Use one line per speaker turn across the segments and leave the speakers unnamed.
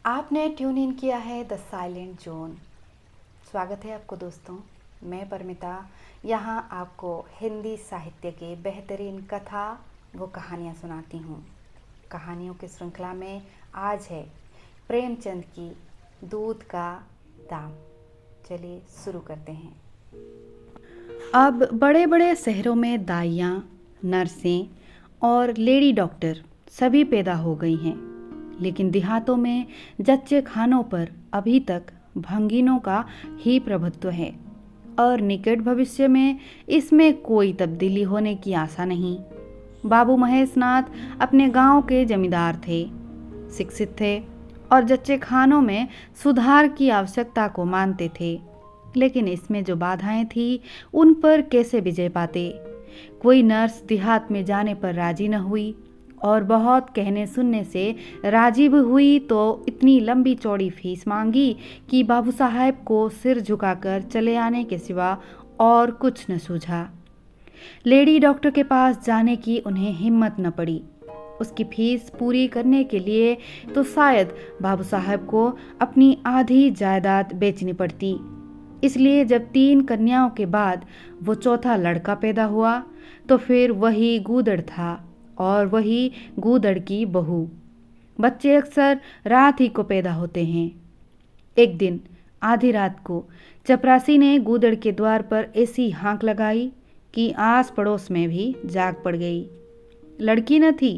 आपने tune in किया है द साइलेंट जोन। स्वागत है आपको दोस्तों। मैं परमिता यहाँ आपको हिंदी साहित्य के बेहतरीन कथा व कहानियाँ सुनाती हूँ। कहानियों की श्रृंखला में आज है प्रेमचंद की दूध का दाम। चलिए शुरू करते हैं। अब बड़े बड़े शहरों में दाइयाँ, नर्सें और लेडी डॉक्टर सभी पैदा हो गई हैं, लेकिन देहातों में जच्चे खानों पर अभी तक भंगीनों का ही प्रभुत्व है और निकट भविष्य में इसमें कोई तब्दीली होने की आशा नहीं। बाबू महेशनाथ अपने गांव के जमींदार थे, शिक्षित थे और जच्चे खानों में सुधार की आवश्यकता को मानते थे, लेकिन इसमें जो बाधाएं थी उन पर कैसे विजय पाते। कोई नर्स देहात में जाने पर राजी न हुई और बहुत कहने सुनने से राजी भी हुई तो इतनी लंबी चौड़ी फीस मांगी कि बाबू साहब को सिर झुकाकर चले आने के सिवा और कुछ न सूझा। लेडी डॉक्टर के पास जाने की उन्हें हिम्मत न पड़ी। उसकी फीस पूरी करने के लिए तो शायद बाबू साहब को अपनी आधी जायदाद बेचनी पड़ती। इसलिए जब 3 कन्याओं के बाद वो चौथा लड़का पैदा हुआ तो फिर वही गूदड़ था और वही गूदड़ की बहू। बच्चे अक्सर रात ही को पैदा होते हैं। एक दिन आधी रात को चपरासी ने गूदड़ के द्वार पर ऐसी हाँक लगाई कि आस पड़ोस में भी जाग पड़ गई। लड़की न थी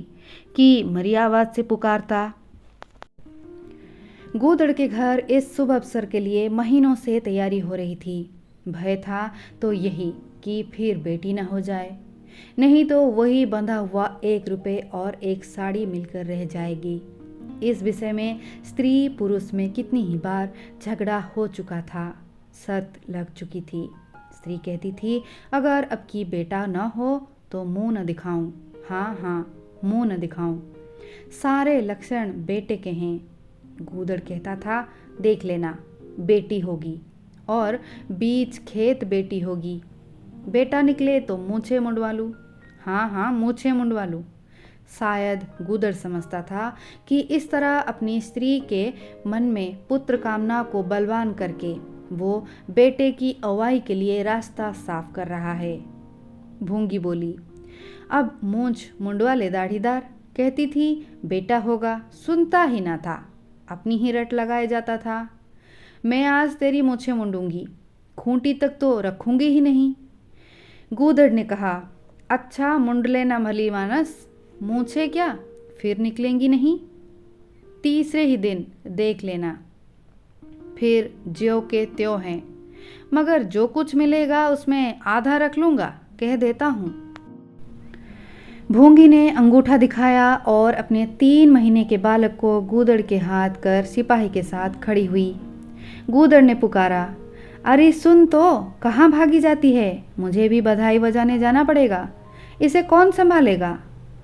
कि मरी आवाज से पुकारता। गूदड़ के घर इस शुभ अवसर के लिए महीनों से तैयारी हो रही थी। भय था तो यही कि फिर बेटी न हो जाए, नहीं तो वही बंधा हुआ 1 रुपये और 1 साड़ी मिलकर रह जाएगी। इस विषय में स्त्री पुरुष में कितनी ही बार झगड़ा हो चुका था, शर्त लग चुकी थी। स्त्री कहती थी अगर अब की बेटा न हो तो मुंह न दिखाऊं। हाँ हाँ, मुंह न दिखाऊं, सारे लक्षण बेटे के हैं। गूदड़ कहता था देख लेना, बेटी होगी और बीच खेत बेटी होगी। बेटा निकले तो मूछे मुंडवा लूँ। हाँ हाँ, मूछे मुंडवा लूँ। शायद गूदड़ समझता था कि इस तरह अपनी स्त्री के मन में पुत्र कामना को बलवान करके वो बेटे की अगुवाई के लिए रास्ता साफ कर रहा है। भूंगी बोली, अब मूंछ मुंडवा ले दाढ़ीदार। कहती थी बेटा होगा, सुनता ही ना था, अपनी ही रट लगाए जाता था। मैं आज तेरी मूछें मुंडूंगी, खूंटी तक तो रखूंगी ही नहीं। गूदड़ ने कहा अच्छा मुंड लेना भली मानस, मूछे क्या फिर निकलेंगी नहीं। तीसरे ही दिन देख लेना, फिर ज्यों के त्यों हैं, मगर जो कुछ मिलेगा उसमें आधा रख लूँगा, कह देता हूँ। भूंगी ने अंगूठा दिखाया और अपने 3 महीने के बालक को गूदड़ के हाथ कर सिपाही के साथ खड़ी हुई। गूदड़ ने पुकारा, अरे सुन तो, कहाँ भागी जाती है, मुझे भी बधाई बजाने जाना पड़ेगा, इसे कौन संभालेगा।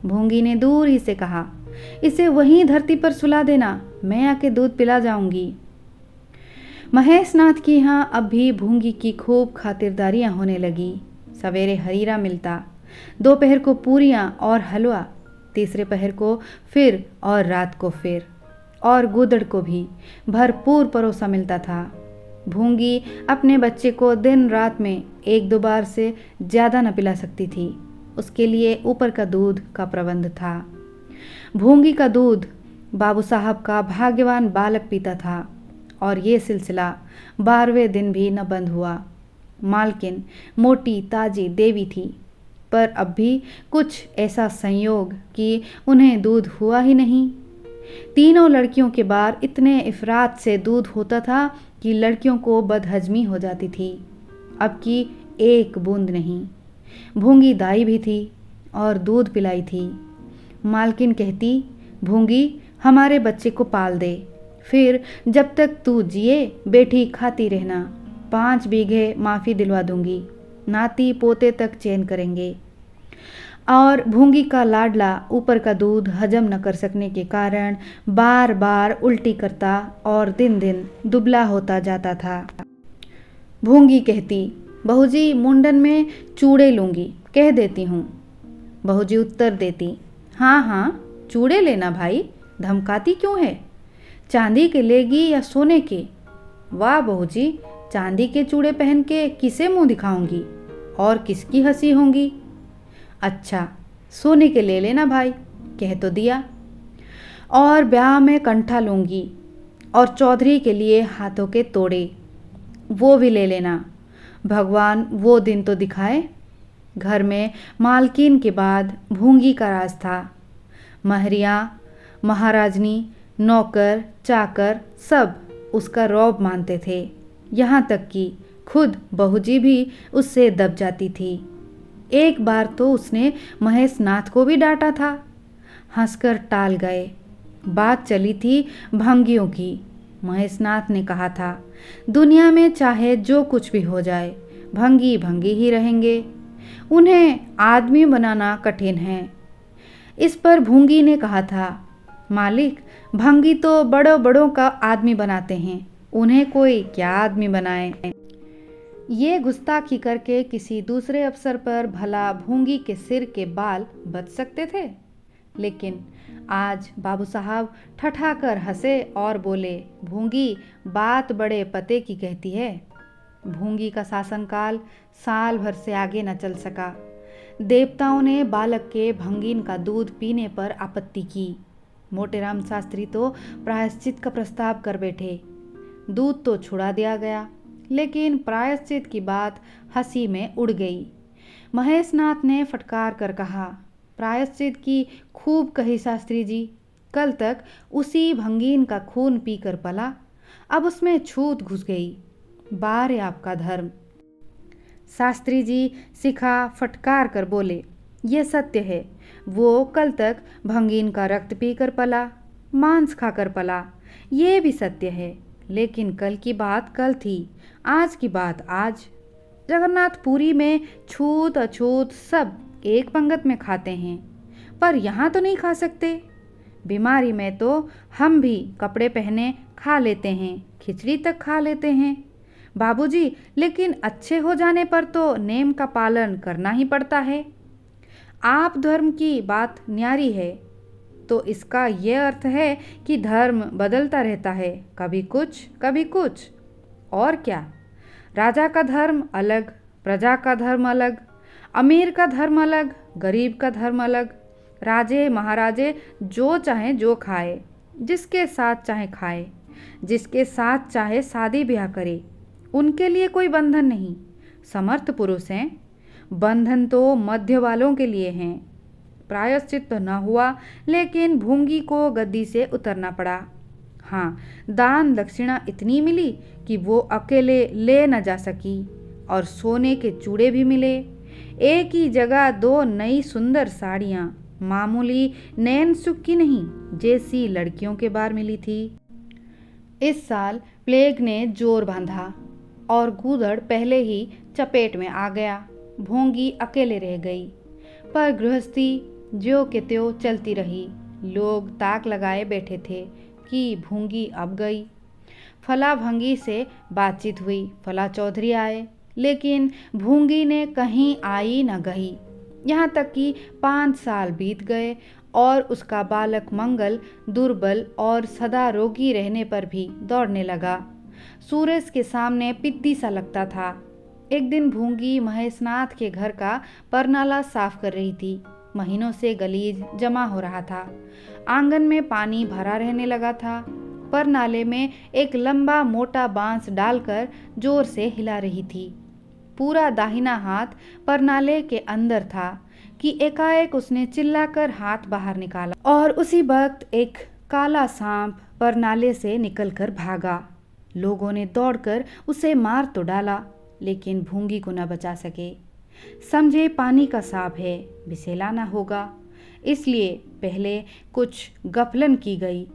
भूंगी ने दूर ही से कहा, इसे वहीं धरती पर सुला देना, मैं आके दूध पिला जाऊंगी। महेशनाथ की यहाँ अब भी भूंगी की खूब खातिरदारियाँ होने लगी। सवेरे हरीरा मिलता, दोपहर को पूरियाँ और हलवा, तीसरे पहर को फिर और रात को फिर, और गूदड़ को भी भरपूर परोसा मिलता था। भूंगी अपने बच्चे को दिन रात में 1-2 बार से ज़्यादा न पिला सकती थी। उसके लिए ऊपर का दूध का प्रबंध था। भूंगी का दूध बाबू साहब का भाग्यवान बालक पीता था और ये सिलसिला 12वें दिन भी न बंद हुआ। मालकिन मोटी ताजी देवी थी, पर अब भी कुछ ऐसा संयोग कि उन्हें दूध हुआ ही नहीं। तीनों लड़कियों के बाद इतने इफरात से दूध होता था कि लड़कियों को बदहजमी हो जाती थी। अब की 1 बूंद नहीं। भूंगी दाई भी थी और दूध पिलाई थी। मालकिन कहती, भूंगी हमारे बच्चे को पाल दे, फिर जब तक तू जिए बेटी खाती रहना, 5 बीघे माफ़ी दिलवा दूंगी, नाती पोते तक चैन करेंगे। और भूंगी का लाडला ऊपर का दूध हजम न कर सकने के कारण बार बार उल्टी करता और दिन दिन दुबला होता जाता था। भूंगी कहती, बहूजी मुंडन में चूड़े लूँगी, कह देती हूँ। बहूजी उत्तर देती, हाँ हाँ चूड़े लेना भाई, धमकाती क्यों है। चांदी के लेगी या सोने के? वाह बहू जी, चांदी के चूड़े पहन के किसे मुंह दिखाऊंगी और किसकी हंसी होंगी? अच्छा, सोने के ले लेना भाई, कह तो दिया। और ब्याह में कंठा लूंगी और चौधरी के लिए हाथों के तोड़े, वो भी ले लेना। भगवान वो दिन तो दिखाए। घर में मालकिन के बाद भूंगी का राज था। महरियाँ, महाराजनी, नौकर चाकर सब उसका रौब मानते थे। यहाँ तक कि खुद बहूजी भी उससे दब जाती थी। एक बार तो उसने महेश नाथ को भी डांटा था। हंसकर टाल गए। बात चली थी भंगियों की। महेश नाथ ने कहा था, दुनिया में चाहे जो कुछ भी हो जाए, भंगी भंगी ही रहेंगे। उन्हें आदमी बनाना कठिन है। इस पर भूंगी ने कहा था, मालिक, भंगी तो बड़ों बड़ों का आदमी बनाते हैं, उन्हें कोई क्या आदमी बनाए। ये गुस्ताखी करके किसी दूसरे अफसर पर भला भूंगी के सिर के बाल बच सकते थे। लेकिन आज बाबू साहब ठठाकर हंसे और बोले, भूंगी बात बड़े पते की कहती है। भूंगी का शासनकाल साल भर से आगे न चल सका। देवताओं ने बालक के भंगीन का दूध पीने पर आपत्ति की। मोटेराम शास्त्री तो प्रायश्चित का प्रस्ताव कर बैठे। दूध तो छुड़ा दिया गया, लेकिन प्रायश्चित की बात हंसी में उड़ गई। महेश नाथ ने फटकार कर कहा, प्रायश्चित की खूब कही शास्त्री जी। कल तक उसी भंगीन का खून पीकर पला, अब उसमें छूत घुस गई। बार है आपका धर्म। शास्त्री जी सिखा फटकार कर बोले, ये सत्य है। वो कल तक भंगीन का रक्त पीकर पला, मांस खाकर पला, ये भी सत्य है। लेकिन कल की बात कल थी, आज की बात आज। जगन्नाथपुरी में छूत अछूत सब एक पंगत में खाते हैं, पर यहाँ तो नहीं खा सकते। बीमारी में तो हम भी कपड़े पहने खा लेते हैं, खिचड़ी तक खा लेते हैं बाबूजी, लेकिन अच्छे हो जाने पर तो नेम का पालन करना ही पड़ता है। आप धर्म की बात न्यारी है, तो इसका यह अर्थ है कि धर्म बदलता रहता है, कभी कुछ कभी कुछ। और क्या, राजा का धर्म अलग, प्रजा का धर्म अलग, अमीर का धर्म अलग, गरीब का धर्म अलग। राजे महाराजे जो चाहे जो खाए, जिसके साथ चाहे खाए, जिसके साथ चाहे शादी ब्याह करे, उनके लिए कोई बंधन नहीं। समर्थ पुरुष हैं, बंधन तो मध्य वालों के लिए हैं। प्रायश्चित तो न हुआ, लेकिन भूंगी को गद्दी से उतरना पड़ा। हाँ, दान दक्षिणा इतनी मिली कि वो अकेले ले न जा सकी, और सोने के चूड़े भी मिले। एक ही जगह 2 नई सुंदर साड़ियाँ, मामूली नैन सुख की नहीं, जैसी लड़कियों के बार मिली थी। इस साल प्लेग ने जोर बांधा और गूदड़ पहले ही चपेट में आ गया। भोंगी अकेले रह गई, पर गृहस्थी ज्यों के त्यों चलती रही। लोग ताक लगाए बैठे थे कि भूंगी अब गई। फला भंगी से बातचीत हुई, फला चौधरी आए, लेकिन भूंगी ने कहीं आई न गई। यहाँ तक कि 5 साल बीत गए और उसका बालक मंगल दुर्बल और सदा रोगी रहने पर भी दौड़ने लगा। सूरज के सामने पिद्दी सा लगता था। एक दिन भूंगी महेशनाथ के घर का परनाला साफ कर रही थी। महीनों से गलीज जमा हो रहा था। आंगन में पानी भरा रहने लगा था। परनाले में एक लंबा मोटा बांस डालकर जोर से हिला रही थी। पूरा दाहिना हाथ परनाले के अंदर था कि एकाएक उसने चिल्लाकर हाथ बाहर निकाला और उसी वक्त एक काला सांप परनाले से निकलकर भागा। लोगों ने दौड़कर उसे मार तो डाला, लेकिन भूंगी को न बचा सके। समझे पानी का सांप है, विषैला ना होगा, इसलिए पहले कुछ गफलन की गई।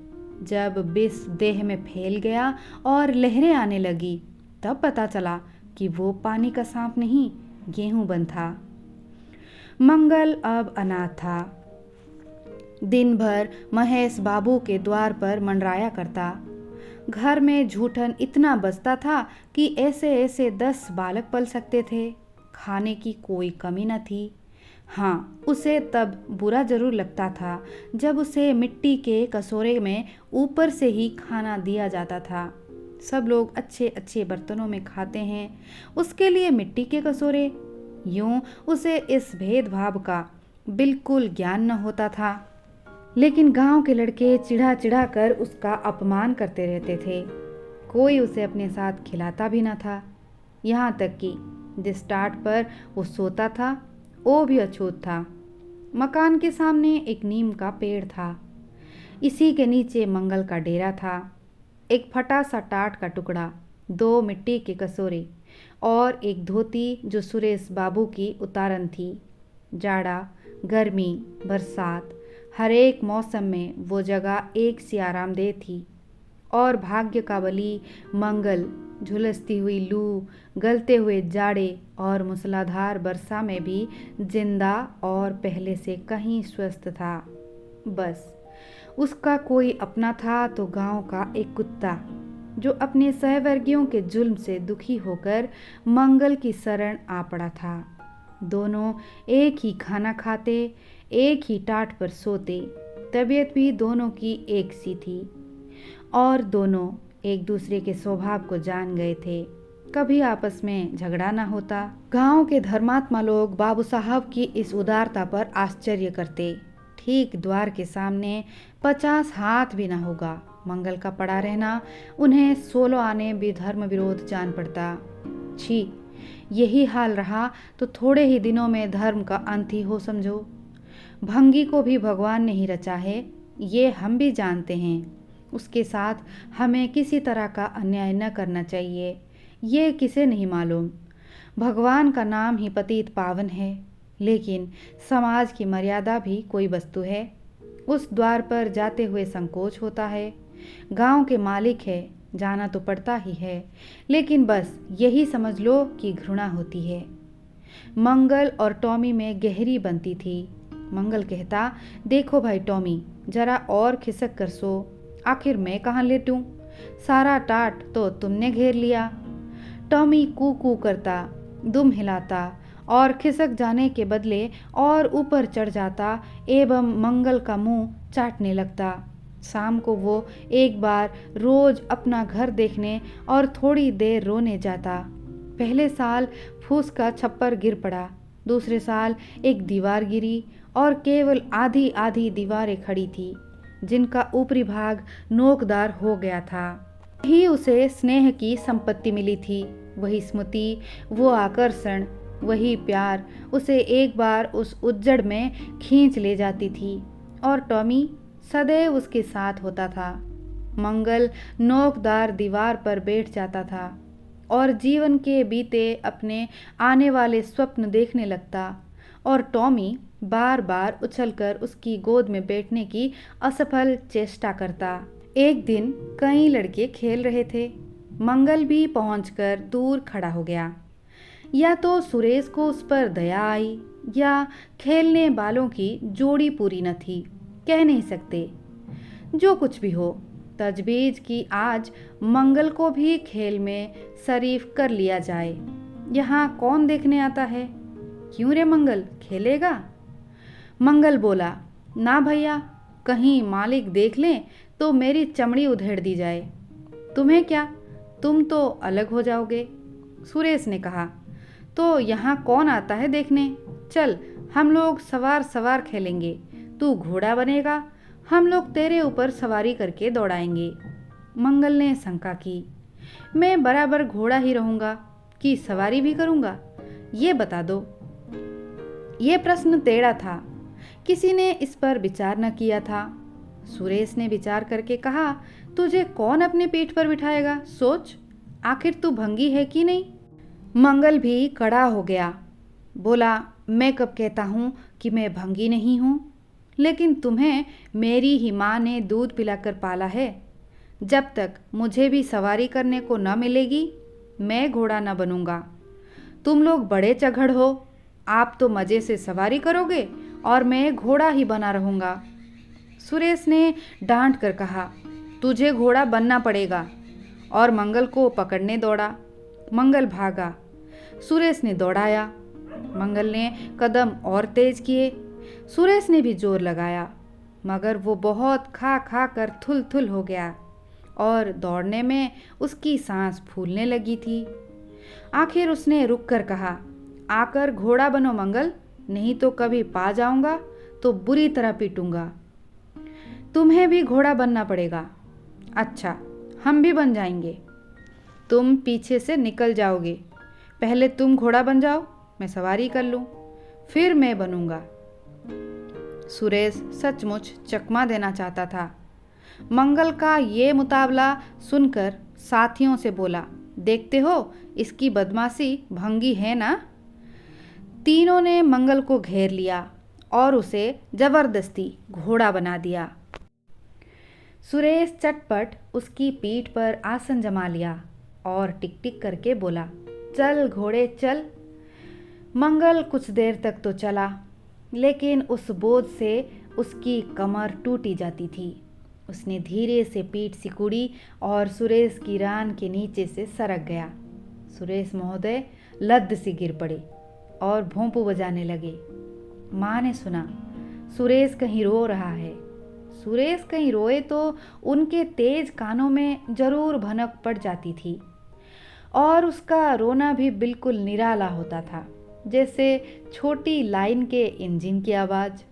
जब विष देह में फैल गया और लहरें आने लगी, तब पता चला कि वो पानी का सांप नहीं, गेहूं बन था। मंगल अब अनाथ था। दिन भर महेश बाबू के द्वार पर मंडराया करता। घर में झूठन इतना बचता था कि ऐसे ऐसे 10 बालक पल सकते थे। खाने की कोई कमी न थी। हाँ, उसे तब बुरा जरूर लगता था जब उसे मिट्टी के कटोरे में ऊपर से ही खाना दिया जाता था। सब लोग अच्छे अच्छे बर्तनों में खाते हैं, उसके लिए मिट्टी के कटोरे। यूं उसे इस भेदभाव का बिल्कुल ज्ञान न होता था। लेकिन गांव के लड़के चिढ़ा चिढ़ा कर उसका अपमान करते रहते थे। कोई उसे अपने साथ खिलाता भी न था। यहाँ तक कि जिस टाट पर वो सोता था वो भी अछूत था। मकान के सामने एक नीम का पेड़ था। इसी के नीचे मंगल का डेरा था। एक फटा सा टाट का टुकड़ा, 2 मिट्टी के कटोरे और एक धोती जो सुरेश बाबू की उतारन थी। जाड़ा, गर्मी, बरसात, हर एक मौसम में वो जगह एक सी आरामदेह थी। और भाग्य का बली मंगल झुलसती हुई लू, गलते हुए जाड़े और मूसलाधार वर्षा में भी जिंदा और पहले से कहीं स्वस्थ था। बस उसका कोई अपना था तो गांव का एक कुत्ता, जो अपने सहवर्गियों के जुल्म से दुखी होकर मंगल की शरण आ पड़ा था। दोनों एक ही खाना खाते, एक ही टाट पर सोते, तबीयत भी दोनों की एक सी थी और दोनों एक दूसरे के स्वभाव को जान गए थे। कभी आपस में झगड़ा ना होता। गांव के धर्मात्मा लोग बाबू साहब की इस उदारता पर आश्चर्य करते। ठीक द्वार के सामने 50 हाथ भी ना होगा मंगल का पड़ा रहना उन्हें 16 आने भी धर्म विरोध जान पड़ता। छी, यही हाल रहा तो थोड़े ही दिनों में धर्म का अंत ही हो समझो। भंगी को भी भगवान ने ही रचा है, ये हम भी जानते हैं। उसके साथ हमें किसी तरह का अन्याय न करना चाहिए, ये किसे नहीं मालूम। भगवान का नाम ही पतित पावन है, लेकिन समाज की मर्यादा भी कोई वस्तु है। उस द्वार पर जाते हुए संकोच होता है। गांव के मालिक है, जाना तो पड़ता ही है, लेकिन बस यही समझ लो कि घृणा होती है। मंगल और टॉमी में गहरी बनती थी। मंगल कहता, देखो भाई टॉमी, जरा और खिसक कर सो, आखिर मैं कहाँ लेटूं? सारा टाट तो तुमने घेर लिया। टॉमी कू कू करता, दुम हिलाता और खिसक जाने के बदले और ऊपर चढ़ जाता एवं मंगल का मुंह चाटने लगता। शाम को वो एक बार रोज अपना घर देखने और थोड़ी देर रोने जाता। पहले साल फूस का छप्पर गिर पड़ा, दूसरे साल एक दीवार गिरी और केवल आधी आधी दीवारें खड़ी थी, जिनका ऊपरी भाग नोकदार हो गया था। ही उसे स्नेह की संपत्ति मिली थी, वही स्मृति, वो आकर्षण, वही प्यार उसे एक बार उस उज्जड़ में खींच ले जाती थी और टॉमी सदैव उसके साथ होता था। मंगल नोकदार दीवार पर बैठ जाता था और जीवन के बीते अपने आने वाले स्वप्न देखने लगता और टॉमी बार बार उछलकर उसकी गोद में बैठने की असफल चेष्टा करता। एक दिन कई लड़के खेल रहे थे। मंगल भी पहुंचकर दूर खड़ा हो गया। या तो सुरेश को उस पर दया आई या खेलने वालों की जोड़ी पूरी न थी, कह नहीं सकते। जो कुछ भी हो, तजवीज की आज मंगल को भी खेल में शरीफ कर लिया जाए। यहाँ कौन देखने आता है? क्यों रे मंगल, खेलेगा? मंगल बोला, ना भैया, कहीं मालिक देख लें तो मेरी चमड़ी उधेड़ दी जाए। तुम्हें क्या, तुम तो अलग हो जाओगे। सुरेश ने कहा, तो यहाँ कौन आता है देखने? चल, हम लोग सवार सवार खेलेंगे, तू घोड़ा बनेगा, हम लोग तेरे ऊपर सवारी करके दौड़ाएंगे। मंगल ने शंका की, मैं बराबर घोड़ा ही रहूँगा कि सवारी भी करूँगा, ये बता दो। ये प्रश्न टेढ़ा था, किसी ने इस पर विचार न किया था। सुरेश ने विचार करके कहा, तुझे कौन अपने पीठ पर बिठाएगा, सोच, आखिर तू भंगी है कि नहीं? मंगल भी कड़ा हो गया, बोला, मैं कब कहता हूँ कि मैं भंगी नहीं हूँ, लेकिन तुम्हें मेरी ही माँ ने दूध पिलाकर पाला है। जब तक मुझे भी सवारी करने को न मिलेगी, मैं घोड़ा न बनूंगा। तुम लोग बड़े चघड़ हो, आप तो मज़े से सवारी करोगे और मैं घोड़ा ही बना रहूँगा। सुरेश ने डांट कर कहा, तुझे घोड़ा बनना पड़ेगा, और मंगल को पकड़ने दौड़ा। मंगल भागा, सुरेश ने दौड़ाया, मंगल ने कदम और तेज किए। सुरेश ने भी जोर लगाया, मगर वो बहुत खा खा कर थुल थुल हो गया और दौड़ने में उसकी सांस फूलने लगी थी। आखिर उसने रुक कर कहा, आकर घोड़ा बनो मंगल, नहीं तो कभी पा जाऊंगा तो बुरी तरह पीटूंगा। तुम्हें भी घोड़ा बनना पड़ेगा। अच्छा, हम भी बन जाएंगे। तुम पीछे से निकल जाओगे। पहले तुम घोड़ा बन जाओ, मैं सवारी कर लूं, फिर मैं बनूंगा। सुरेश सचमुच चकमा देना चाहता था। मंगल का ये मुकाबला सुनकर साथियों से बोला, देखते हो इसकी बदमाशी भंगी है ना। तीनों ने मंगल को घेर लिया और उसे जबरदस्ती घोड़ा बना दिया। सुरेश चटपट उसकी पीठ पर आसन जमा लिया और टिक टिक करके बोला, चल घोड़े चल। मंगल कुछ देर तक तो चला, लेकिन उस बोझ से उसकी कमर टूटी जाती थी। उसने धीरे से पीठ सिकुड़ी और सुरेश की रान के नीचे से सरक गया। सुरेश महोदय लद्द सी गिर पड़े और भोंपू बजाने लगे। माँ ने सुना सुरेश कहीं रो रहा है। सुरेश कहीं रोए तो उनके तेज कानों में जरूर भनक पड़ जाती थी और उसका रोना भी बिल्कुल निराला होता था, जैसे छोटी लाइन के इंजन की आवाज़।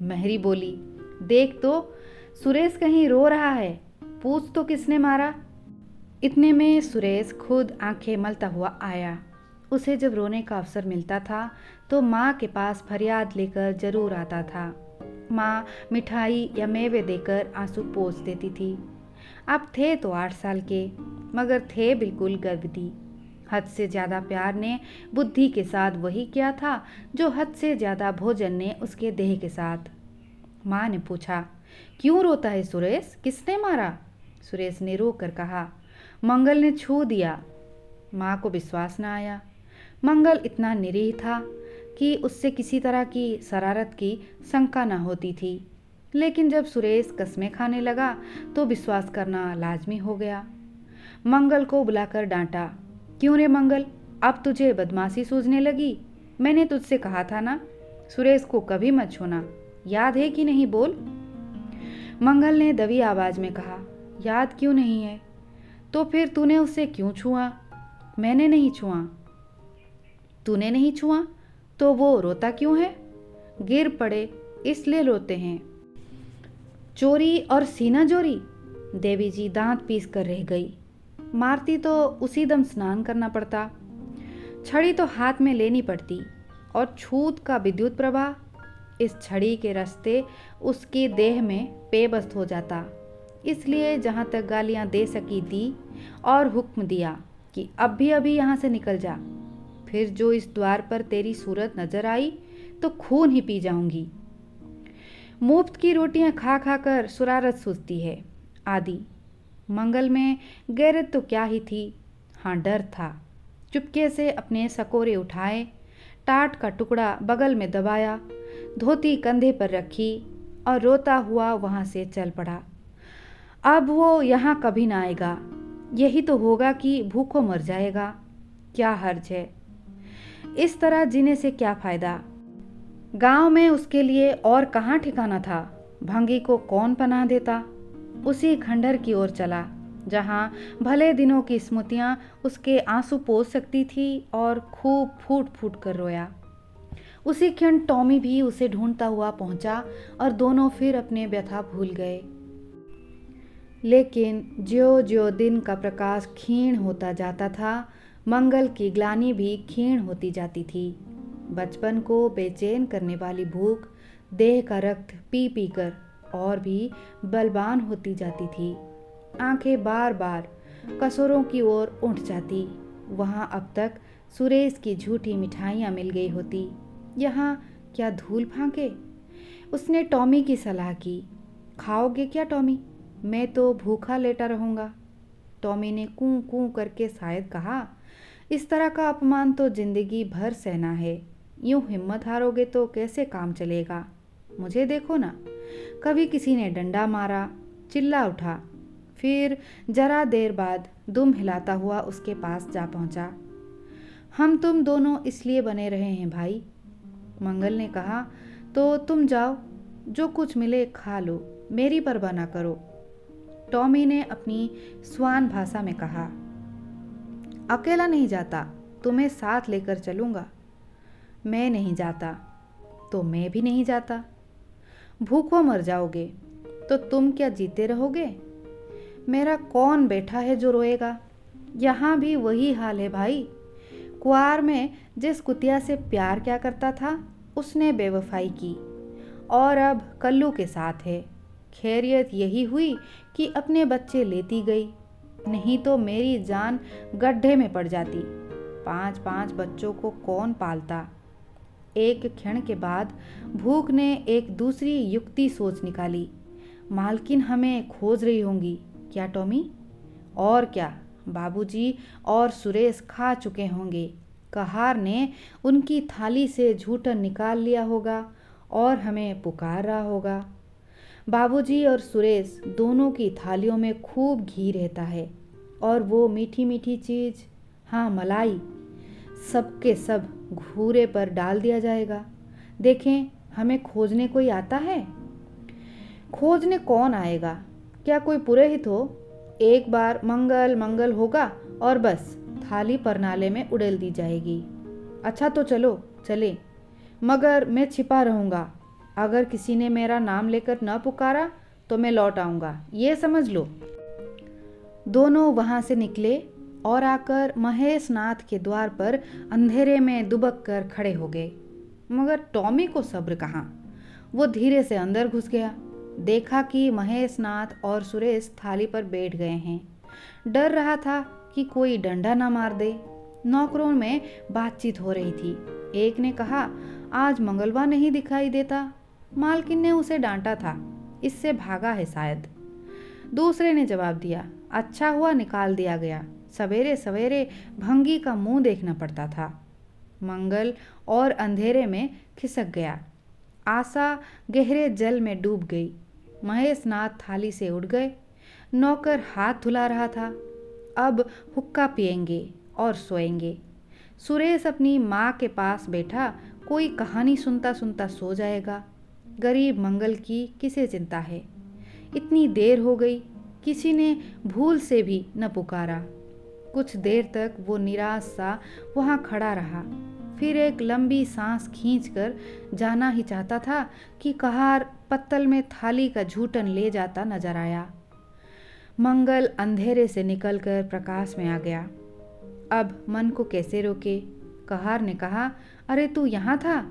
महरी बोली, देख तो सुरेश कहीं रो रहा है, पूछ तो किसने मारा। इतने में सुरेश खुद आंखें मलता हुआ आया। उसे जब रोने का अवसर मिलता था तो माँ के पास फरियाद लेकर जरूर आता था। माँ मिठाई या मेवे देकर आंसू पोंछ देती थी। अब थे तो 8 साल के, मगर थे बिल्कुल गर्भवती। हद से ज़्यादा प्यार ने बुद्धि के साथ वही किया था जो हद से ज़्यादा भोजन ने उसके देह के साथ। माँ ने पूछा, क्यों रोता है सुरेश, किसने मारा। सुरेश ने रो कर कहा, मंगल ने छू दिया। माँ को विश्वास न आया। मंगल इतना निरीह था कि उससे किसी तरह की शरारत की शंका न होती थी, लेकिन जब सुरेश कस्में खाने लगा तो विश्वास करना लाजमी हो गया। मंगल को बुलाकर डांटा, क्यों रे मंगल, अब तुझे बदमाशी सूझने लगी। मैंने तुझसे कहा था ना, सुरेश को कभी मत छूना, याद है कि नहीं, बोल। मंगल ने दबी आवाज में कहा, याद क्यों नहीं है, तो फिर तूने उसे क्यों छुआ। मैंने नहीं छुआ। तूने नहीं छुआ तो वो रोता क्यों है। गिर पड़े इसलिए रोते हैं। चोरी और सीना जोरी। देवी जी दांत पीस कर रह गई। मारती तो उसी दम स्नान करना पड़ता, छड़ी तो हाथ में लेनी पड़ती, और छूत का विद्युत प्रवाह इस छड़ी के रास्ते उसके देह में पेबस्त हो जाता। इसलिए जहाँ तक गालियाँ दे सकी दी और हुक्म दिया कि अभी अभी यहाँ से निकल जा, फिर जो इस द्वार पर तेरी सूरत नजर आई तो खून ही पी जाऊंगी। मुफ्त की रोटियां खा खा कर सुरारत सूझती है आदि। मंगल में गैरत तो क्या ही थी, हाँ डर था। चुपके से अपने सकोरे उठाए, टाट का टुकड़ा बगल में दबाया, धोती कंधे पर रखी और रोता हुआ वहाँ से चल पड़ा। अब वो यहाँ कभी ना आएगा, यही तो होगा कि भूखों मर जाएगा। क्या हर्ज है, इस तरह जीने से क्या फ़ायदा। गांव में उसके लिए और कहाँ ठिकाना था। भंगी को कौन पनाह देता। उसी खंडहर की ओर चला जहाँ भले दिनों की स्मृतियाँ उसके आंसू पोंछ सकती थी और खूब फूट फूट कर रोया। उसी क्षण टॉमी भी उसे ढूंढता हुआ पहुंचा और दोनों फिर अपने व्यथा भूल गए। लेकिन ज्यों ज्यों दिन का प्रकाश क्षीण होता जाता था, मंगल की ग्लानि भी क्षीण होती जाती थी। बचपन को बेचैन करने वाली भूख देह का रक्त पी पी कर और भी बलवान होती जाती थी। आंखें बार बार कसोरों की ओर उठ जाती। वहाँ अब तक सुरेश की झूठी मिठाइयाँ मिल गई होती, यहाँ क्या धूल फांके। उसने टॉमी की सलाह की, खाओगे क्या टॉमी, मैं तो भूखा लेटा रहूँगा। टॉमी ने कूं कूं करके शायद कहा, इस तरह का अपमान तो जिंदगी भर सहना है, यूं हिम्मत हारोगे तो कैसे काम चलेगा। मुझे देखो ना। कभी किसी ने डंडा मारा, चिल्ला उठा, फिर जरा देर बाद दुम हिलाता हुआ उसके पास जा पहुंचा। हम तुम दोनों इसलिए बने रहे हैं भाई। मंगल ने कहा, तो तुम जाओ, जो कुछ मिले खा लो, मेरी परवाह ना करो। टॉमी ने अपनी स्वान भाषा में कहा, अकेला नहीं जाता, तुम्हें साथ लेकर चलूँगा। मैं नहीं जाता तो मैं भी नहीं जाता। भूखों मर जाओगे तो तुम क्या जीते रहोगे? मेरा कौन बैठा है जो रोएगा? यहाँ भी वही हाल है भाई। कुआर में जिस कुतिया से प्यार क्या करता था उसने बेवफाई की और अब कल्लू के साथ है। खैरियत यही हुई कि अपने बच्चे लेती गई, नहीं तो मेरी जान गड्ढे में पड़ जाती। 5-5 बच्चों को कौन पालता? एक क्षण के बाद भूख ने एक दूसरी युक्ति सोच निकाली। मालकिन हमें खोज रही होंगी क्या टॉमी? और क्या, बाबूजी और सुरेश खा चुके होंगे। कहार ने उनकी थाली से झूठन निकाल लिया होगा और हमें पुकार रहा होगा। बाबूजी और सुरेश दोनों की थालियों में खूब घी रहता है और वो मीठी मीठी चीज़, हाँ मलाई, सबके सब घूरे पर डाल दिया जाएगा। देखें, हमें खोजने कोई आता है? खोजने कौन आएगा? क्या कोई पुरोहित हो? एक बार मंगल मंगल होगा और बस थाली परनाले में उड़ेल दी जाएगी। अच्छा तो चलो चले, मगर मैं छिपा रहूँगा। अगर किसी ने मेरा नाम लेकर न पुकारा तो मैं लौट आऊँगा, ये समझ लो। दोनों वहाँ से निकले और आकर महेश नाथ के द्वार पर अंधेरे में दुबक कर खड़े हो गए। मगर टॉमी को सब्र कहाँ। वो धीरे से अंदर घुस गया। देखा कि महेश नाथ और सुरेश थाली पर बैठ गए हैं। डर रहा था कि कोई डंडा ना मार दे। नौकरों में बातचीत हो रही थी। एक ने कहा, आज मंगलवा नहीं दिखाई देता, मालकिन ने उसे डांटा था, इससे भागा है शायद। दूसरे ने जवाब दिया, अच्छा हुआ निकाल दिया गया, सवेरे सवेरे भंगी का मुंह देखना पड़ता था। मंगल और अंधेरे में खिसक गया। आशा गहरे जल में डूब गई। महेश नाथ थाली से उठ गए। नौकर हाथ धुला रहा था। अब हुक्का पिएंगे और सोएंगे। सुरेश अपनी माँ के पास बैठा कोई कहानी सुनता सुनता सो जाएगा। गरीब मंगल की किसे चिंता है। इतनी देर हो गई, किसी ने भूल से भी न पुकारा। कुछ देर तक वो निराश सा वहाँ खड़ा रहा। फिर एक लंबी सांस खींचकर जाना ही चाहता था कि कहार पत्तल में थाली का झूठन ले जाता नजर आया। मंगल अंधेरे से निकलकर प्रकाश में आ गया। अब मन को कैसे रोके। कहार ने कहा, अरे तू यहाँ था?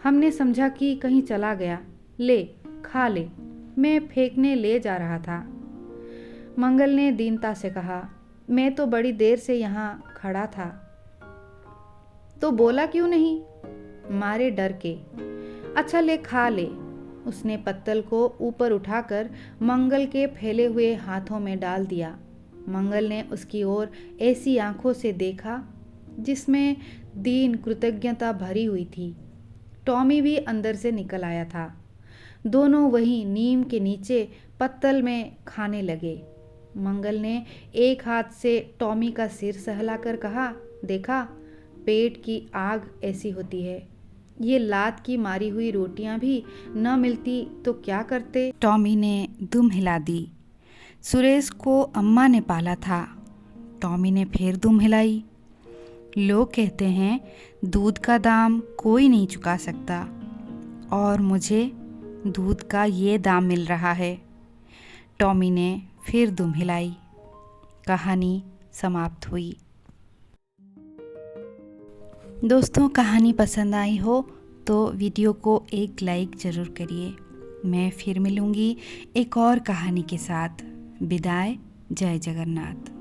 हमने समझा कि कहीं चला गया। ले खा ले, मैं फेंकने ले जा रहा था। मंगल ने दीनता से कहा, मैं तो बड़ी देर से यहाँ खड़ा था। तो बोला क्यों नहीं? मारे डर के। अच्छा ले खा ले। उसने पत्तल को ऊपर उठाकर मंगल के फैले हुए हाथों में डाल दिया। मंगल ने उसकी ओर ऐसी आंखों से देखा जिसमें दीन कृतज्ञता भरी हुई थी। टॉमी भी अंदर से निकल आया था। दोनों वहीं नीम के नीचे पत्तल में खाने लगे। मंगल ने एक हाथ से टॉमी का सिर सहलाकर कहा, देखा, पेट की आग ऐसी होती है। ये लात की मारी हुई रोटियां भी न मिलती तो क्या करते। टॉमी ने दुम हिला दी। सुरेश को अम्मा ने पाला था। टॉमी ने फिर दुम हिलाई। लोग कहते हैं दूध का दाम कोई नहीं चुका सकता, और मुझे दूध का ये दाम मिल रहा है। टॉमी ने फिर दुम हिलाई। कहानी समाप्त हुई। दोस्तों, कहानी पसंद आई हो तो वीडियो को एक लाइक ज़रूर करिए। मैं फिर मिलूँगी एक और कहानी के साथ। विदाई। जय जगन्नाथ।